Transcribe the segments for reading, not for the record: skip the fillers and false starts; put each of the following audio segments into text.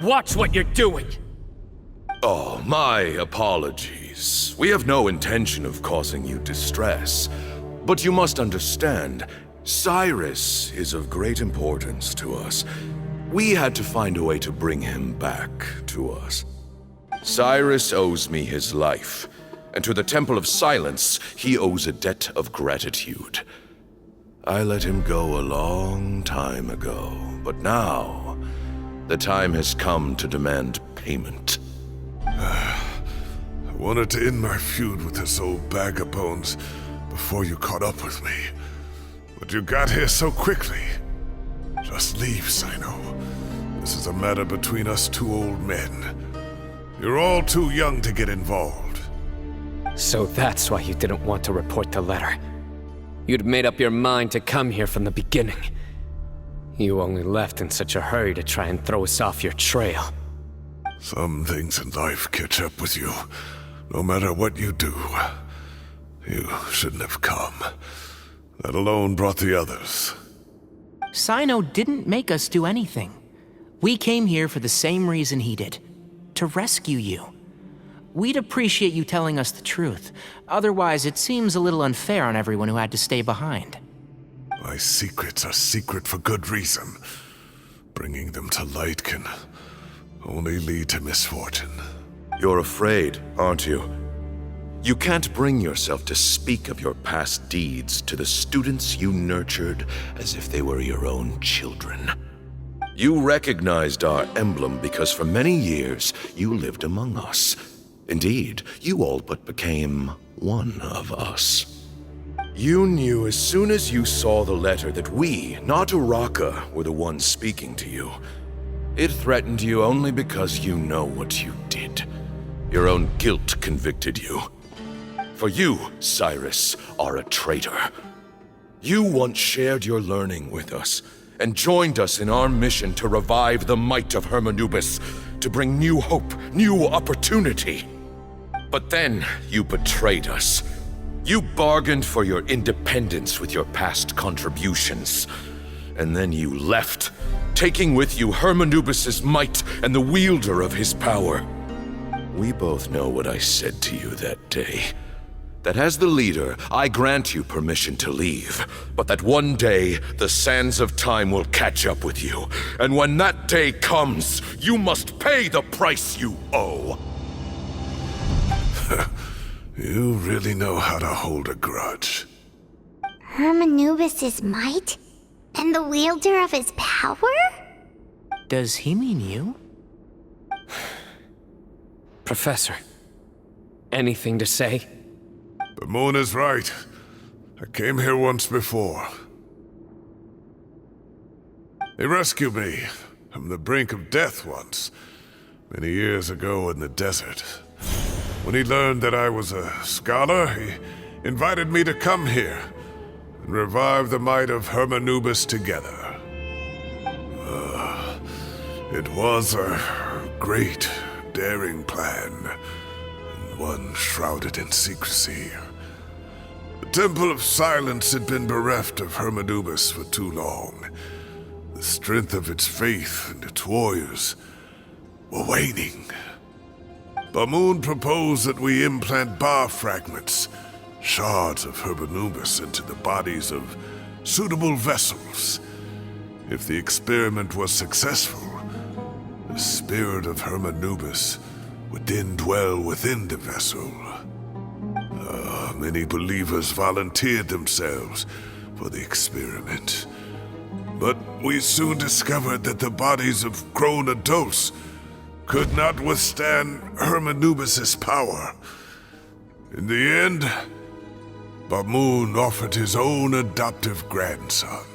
Watch what you're doing! Oh, my apologies. We have no intention of causing you distress. But you must understand, Cyrus is of great importance to us. We had to find a way to bring him back to us. Cyrus owes me his life, and to the Temple of Silence, he owes a debt of gratitude. I let him go a long time ago, but now, the time has come to demand payment. I wanted to end my feud with this old bag of bones before you caught up with me. But you got here so quickly. Just leave, Sino. This is a matter between us two old men. You're all too young to get involved. So that's why you didn't want to report the letter. You'd made up your mind to come here from the beginning. You only left in such a hurry to try and throw us off your trail. Some things in life catch up with you, no matter what you do. You shouldn't have come. That alone brought the others. Sino didn't make us do anything. We came here for the same reason he did. To rescue you. We'd appreciate you telling us the truth. Otherwise, it seems a little unfair on everyone who had to stay behind. My secrets are secret for good reason. Bringing them to light can only lead to misfortune. You're afraid, aren't you? You can't bring yourself to speak of your past deeds to the students you nurtured as if they were your own children. You recognized our emblem because for many years you lived among us. Indeed, you all but became one of us. You knew as soon as you saw the letter that we, not Uraka, were the ones speaking to you. It threatened you only because you know what you did. Your own guilt convicted you. For you, Cyrus, are a traitor. You once shared your learning with us, and joined us in our mission to revive the might of Hermanubis, to bring new hope, new opportunity. But then you betrayed us. You bargained for your independence with your past contributions. And then you left, taking with you Hermanubis' might and the wielder of his power. We both know what I said to you that day. That as the leader, I grant you permission to leave, but that one day, the sands of time will catch up with you. And when that day comes, you must pay the price you owe. You really know how to hold a grudge. Hermanubis' might? And the wielder of his power? Does he mean you? Professor, anything to say? Bamoon is right. I came here once before. He rescued me from the brink of death once, many years ago in the desert. When he learned that I was a scholar, he invited me to come here and revive the might of Hermanubis together. It was a great, daring plan, and one shrouded in secrecy. The Temple of Silence had been bereft of Hermanubis for too long. The strength of its faith and its warriors were waning. Bamoon proposed that we implant bar fragments, shards of Hermanubis, into the bodies of suitable vessels. If the experiment was successful, the spirit of Hermanubis would then dwell within the vessel. Many believers volunteered themselves for the experiment. But we soon discovered that the bodies of grown adults could not withstand Hermanubis' power. In the end, Bamoon offered his own adoptive grandson.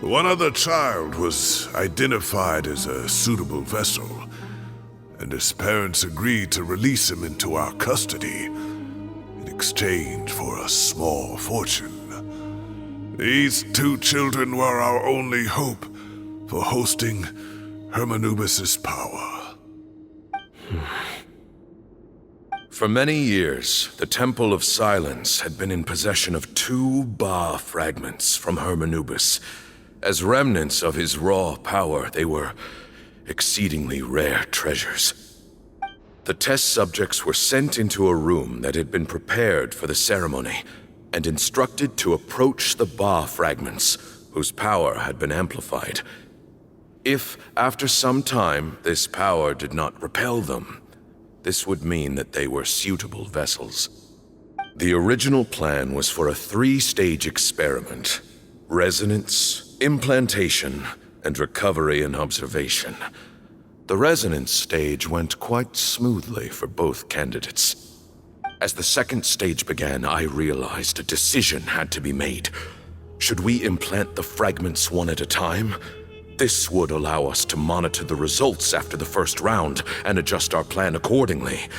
One other child was identified as a suitable vessel, and his parents agreed to release him into our custody in exchange for a small fortune. These two children were our only hope for hosting Hermanubis' power. For many years, the Temple of Silence had been in possession of 2 Ba fragments from Hermanubis. As remnants of his raw power, they were exceedingly rare treasures. The test subjects were sent into a room that had been prepared for the ceremony and instructed to approach the Ba fragments, whose power had been amplified. If, after some time, this power did not repel them, this would mean that they were suitable vessels. The original plan was for a 3-stage experiment: resonance, implantation, and recovery and observation. The resonance stage went quite smoothly for both candidates. As the second stage began, I realized a decision had to be made. Should we implant the fragments one at a time? This would allow us to monitor the results after the first round and adjust our plan accordingly.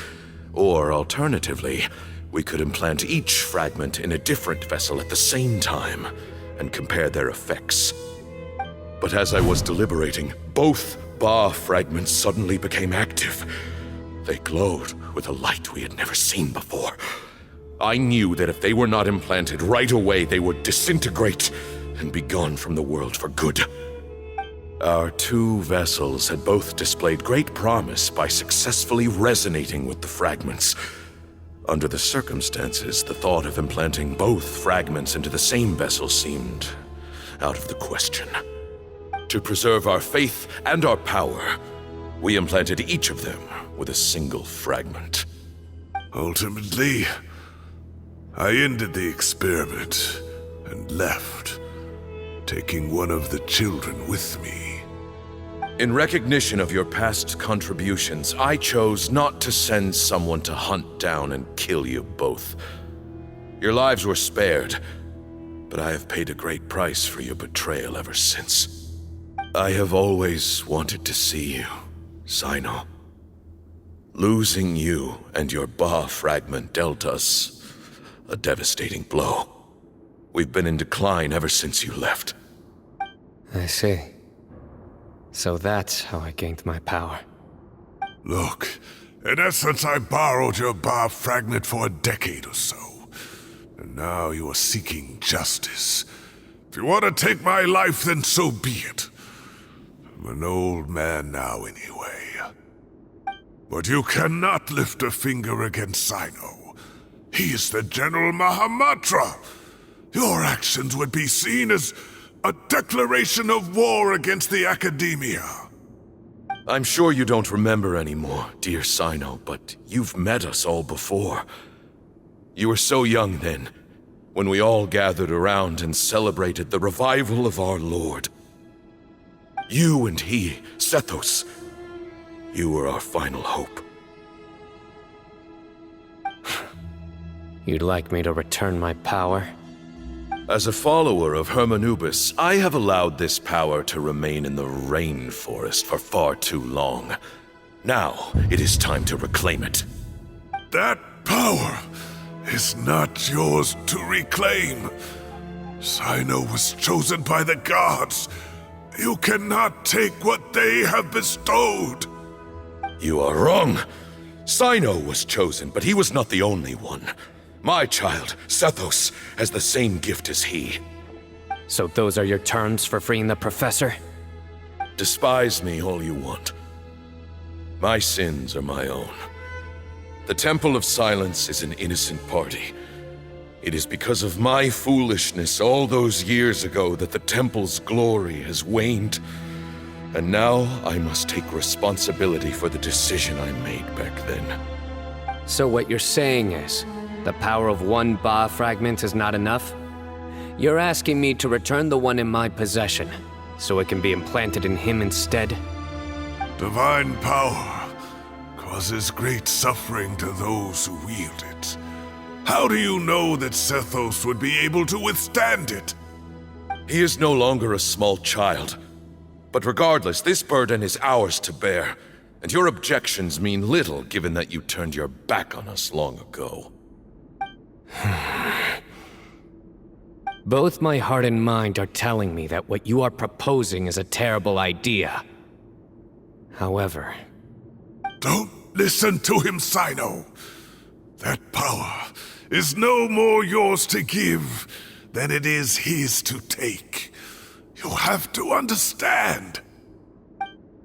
Or alternatively, we could implant each fragment in a different vessel at the same time and compare their effects. But as I was deliberating, both Ba fragments suddenly became active. They glowed with a light we had never seen before. I knew that if they were not implanted right away, they would disintegrate and be gone from the world for good. Our 2 vessels had both displayed great promise by successfully resonating with the fragments. Under the circumstances, the thought of implanting both fragments into the same vessel seemed out of the question. To preserve our faith and our power, we implanted each of them with a single fragment. Ultimately, I ended the experiment and left, taking one of the children with me. In recognition of your past contributions, I chose not to send someone to hunt down and kill you both. Your lives were spared, but I have paid a great price for your betrayal ever since. I have always wanted to see you, Sino. Losing you and your Ba fragment dealt us a devastating blow. We've been in decline ever since you left. I see. So that's how I gained my power. Look, in essence, I borrowed your Ba fragment for a decade or so. And now you are seeking justice. If you want to take my life, then so be it. I'm an old man now anyway. But you cannot lift a finger against Sino. He is the General Mahamatra. Your actions would be seen as a declaration of war against the Academia. I'm sure you don't remember anymore, dear Sino, but you've met us all before. You were so young then, when we all gathered around and celebrated the revival of our Lord. You and he, Sethos, you were our final hope. You'd like me to return my power? As a follower of Hermanubis, I have allowed this power to remain in the rainforest for far too long. Now, it is time to reclaim it. That power is not yours to reclaim. Sino was chosen by the gods. You cannot take what they have bestowed. You are wrong. Sino was chosen, but he was not the only one. My child, Sethos, has the same gift as he. So those are your terms for freeing the professor? Despise me all you want. My sins are my own. The Temple of Silence is an innocent party. It is because of my foolishness all those years ago that the Temple's glory has waned. And now I must take responsibility for the decision I made back then. So what you're saying is, the power of one Ba fragment is not enough? You're asking me to return the one in my possession, so it can be implanted in him instead? Divine power causes great suffering to those who wield it. How do you know that Sethos would be able to withstand it? He is no longer a small child. But regardless, this burden is ours to bear, and your objections mean little given that you turned your back on us long ago. Both my heart and mind are telling me that what you are proposing is a terrible idea. However... Don't listen to him, Sino. That power is no more yours to give than it is his to take. You have to understand.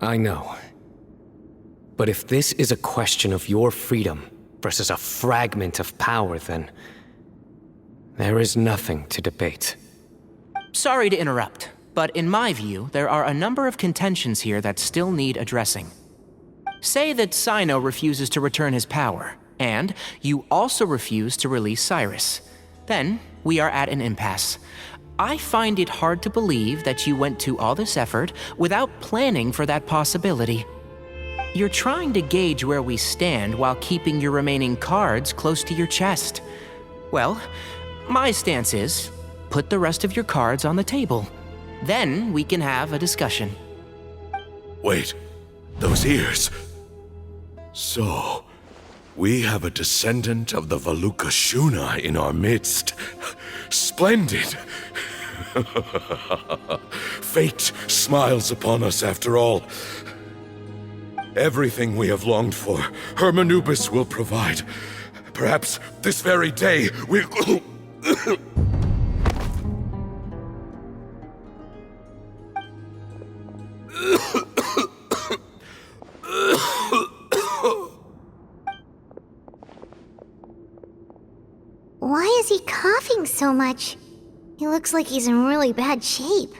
I know. But if this is a question of your freedom versus a fragment of power, then there is nothing to debate. Sorry to interrupt, but in my view, there are a number of contentions here that still need addressing. Say that Sino refuses to return his power, and you also refuse to release Cyrus. Then, we are at an impasse. I find it hard to believe that you went to all this effort without planning for that possibility. You're trying to gauge where we stand while keeping your remaining cards close to your chest. Well, my stance is, put the rest of your cards on the table. Then we can have a discussion. Wait, those ears. So, we have a descendant of the Valukashuna in our midst. Splendid! Fate smiles upon us after all. Everything we have longed for, Hermanubis will provide. Perhaps this very day we'll... Why is he coughing so much? He looks like he's in really bad shape.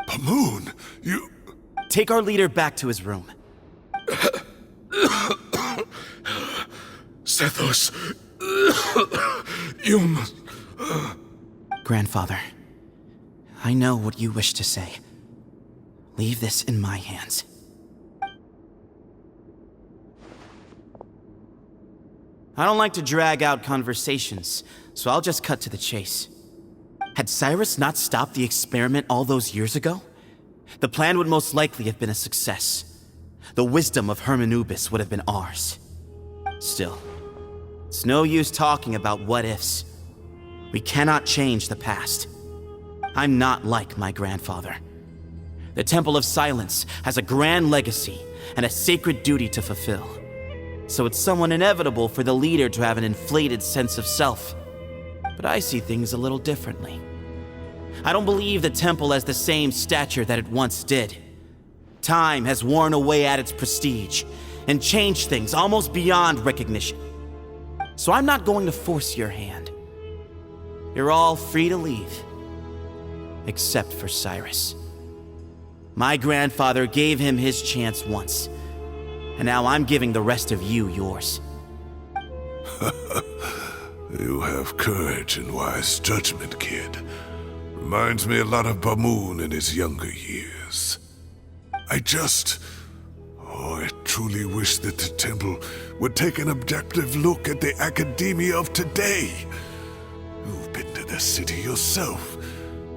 Pamoon, you... Take our leader back to his room. Sethos, you must... Grandfather, I know what you wish to say. Leave this in my hands. I don't like to drag out conversations, so I'll just cut to the chase. Had Cyrus not stopped the experiment all those years ago, the plan would most likely have been a success. The wisdom of Hermanubis would have been ours. Still, it's no use talking about what-ifs. We cannot change the past. I'm not like my grandfather. The Temple of Silence has a grand legacy and a sacred duty to fulfill. So it's somewhat inevitable for the leader to have an inflated sense of self. But I see things a little differently. I don't believe the temple has the same stature that it once did. Time has worn away at its prestige and changed things almost beyond recognition. So I'm not going to force your hand. You're all free to leave. Except for Cyrus. My grandfather gave him his chance once, and now I'm giving the rest of you yours. You have courage and wise judgment, kid. Reminds me a lot of Pamoon in his younger years. I truly wish that the temple would take an objective look at the academia of today. You've been to the city yourself.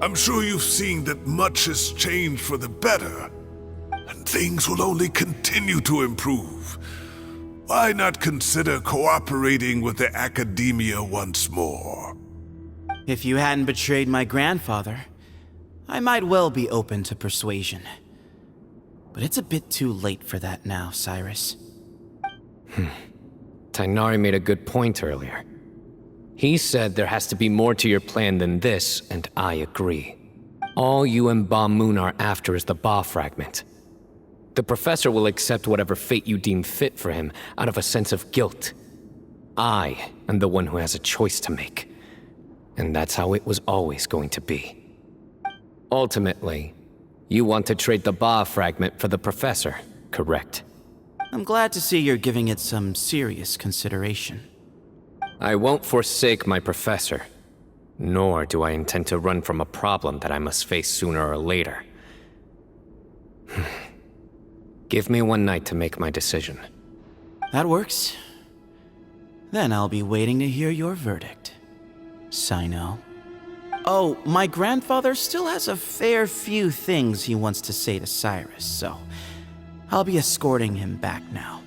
I'm sure you've seen that much has changed for the better, and things will only continue to improve. Why not consider cooperating with the academia once more? If you hadn't betrayed my grandfather, I might well be open to persuasion. But it's a bit too late for that now, Cyrus. Tainari made a good point earlier. He said there has to be more to your plan than this, and I agree. All you and Ba Moon are after is the Ba fragment. The professor will accept whatever fate you deem fit for him out of a sense of guilt. I am the one who has a choice to make. And that's how it was always going to be. Ultimately, you want to trade the Ba fragment for the professor, correct? I'm glad to see you're giving it some serious consideration. I won't forsake my professor, nor do I intend to run from a problem that I must face sooner or later. Give me one night to make my decision. That works. Then I'll be waiting to hear your verdict, Sino. Oh, my grandfather still has a fair few things he wants to say to Cyrus, so I'll be escorting him back now.